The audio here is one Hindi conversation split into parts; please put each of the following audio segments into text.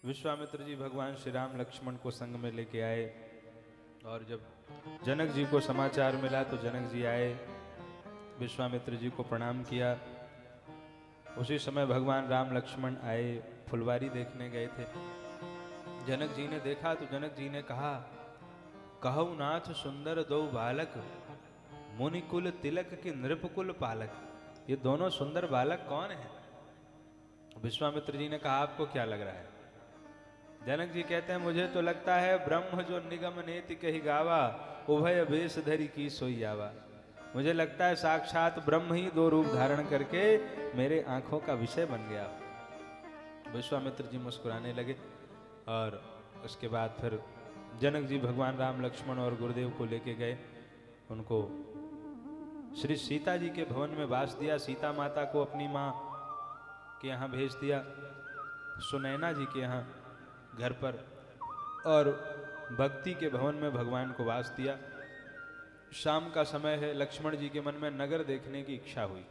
विश्वामित्र जी भगवान श्री राम लक्ष्मण को संग में लेके आए और जब जनक जी को समाचार मिला तो जनक जी आए, विश्वामित्र जी को प्रणाम किया। उसी समय भगवान राम लक्ष्मण आए, फुलवारी देखने गए थे। जनक जी ने देखा तो जनक जी ने कहा, कहु नाथ सुंदर दो बालक, मुनिकुल तिलक की नृपकुल पालक। ये दोनों सुंदर बालक कौन है? विश्वामित्र जी ने कहा, आपको क्या लग रहा है? जनक जी कहते हैं, मुझे तो लगता है ब्रह्म जो निगम नेति कही गावा, उभय वेश धरी की सोई आवा। मुझे लगता है साक्षात ब्रह्म ही दो रूप धारण करके मेरे आंखों का विषय बन गया। विश्वामित्र जी मुस्कुराने लगे और उसके बाद फिर जनक जी भगवान राम लक्ष्मण और गुरुदेव को लेके गए। उनको श्री सीता जी के भवन में वास दिया। सीता माता को अपनी माँ के यहाँ भेज दिया, सुनैना जी के यहाँ घर पर, और भक्ति के भवन में भगवान को वास दिया। शाम का समय है, लक्ष्मण जी के मन में नगर देखने की इच्छा हुई।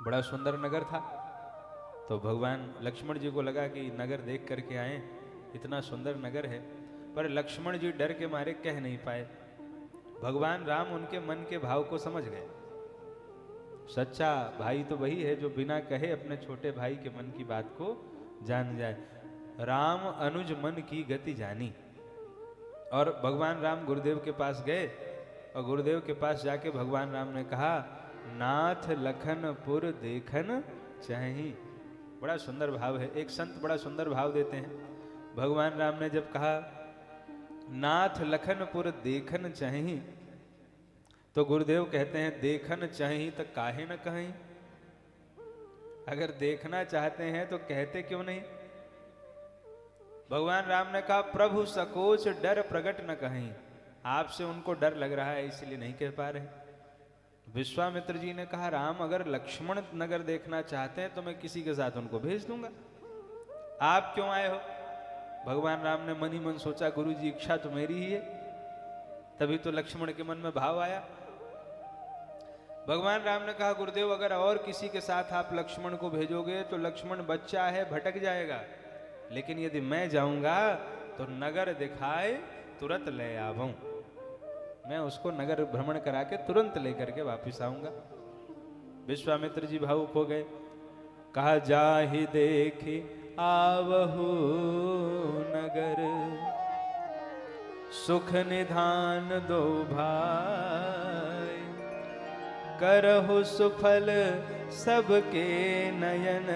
बड़ा सुंदर नगर था, तो भगवान लक्ष्मण जी को लगा कि नगर देख करके आए, इतना सुंदर नगर है। पर लक्ष्मण जी डर के मारे कह नहीं पाए। भगवान राम उनके मन के भाव को समझ गए। सच्चा भाई तो वही है जो बिना कहे अपने छोटे भाई के मन की बात को जान जाए। राम अनुज मन की गति जानी। और भगवान राम गुरुदेव के पास गए और गुरुदेव के पास जाके भगवान राम ने कहा, नाथ लखनपुर देखन चाही। बड़ा सुंदर भाव है। एक संत बड़ा सुंदर भाव देते हैं। भगवान राम ने जब कहा नाथ लखनपुर देखन चाही, तो गुरुदेव कहते हैं, देखन चाही तो काहे न कहीं। अगर देखना चाहते हैं तो कहते क्यों नहीं? भगवान राम ने कहा, प्रभु सकोच डर प्रकट न कहीं। आपसे उनको डर लग रहा है इसलिए नहीं कह पा रहे। विश्वामित्र जी ने कहा, राम अगर लक्ष्मण नगर देखना चाहते हैं तो मैं किसी के साथ उनको भेज दूंगा, आप क्यों आए हो? भगवान राम ने मन ही मन सोचा, गुरु जी इच्छा तो मेरी ही है। तभी तो लक्ष्मण के मन में भाव आया। भगवान राम ने कहा, गुरुदेव अगर और किसी के साथ आप लक्ष्मण को भेजोगे तो लक्ष्मण बच्चा है, भटक जाएगा। लेकिन यदि मैं जाऊंगा तो नगर दिखाए तुरंत ले आऊं। मैं उसको नगर भ्रमण करा के तुरंत लेकर के वापिस आऊंगा। विश्वामित्र जी भावुक हो गए। कहा, जाहि देखी आवहु नगर, सुख निधान दो भाई। करहु सुफल सबके नयन,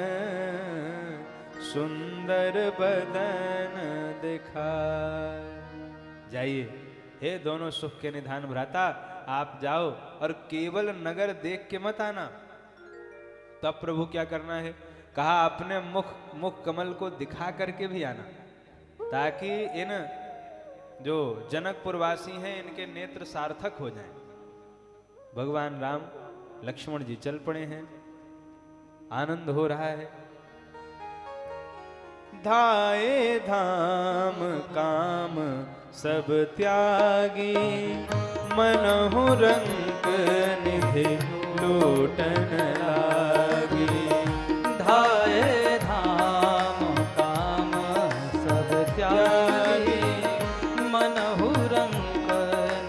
सुंदर बदन दिखाए। जाइए, हे दोनों सुख के निधान भ्राता, आप जाओ और केवल नगर देख के मत आना। तब प्रभु क्या करना है? कहा, अपने मुख कमल को दिखा करके भी आना, ताकि इन जो जनकपुरवासी हैं इनके नेत्र सार्थक हो जाएं। भगवान राम लक्ष्मण जी चल पड़े हैं। आनंद हो रहा है। धाये धाम काम सब त्यागी, मनहु रंग निधि लूटन लागी। धाये धाम काम सब त्यागी, मनहु रंग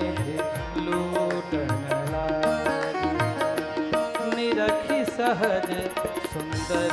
निधि लूटन लागी। निरखी सहज सुंदर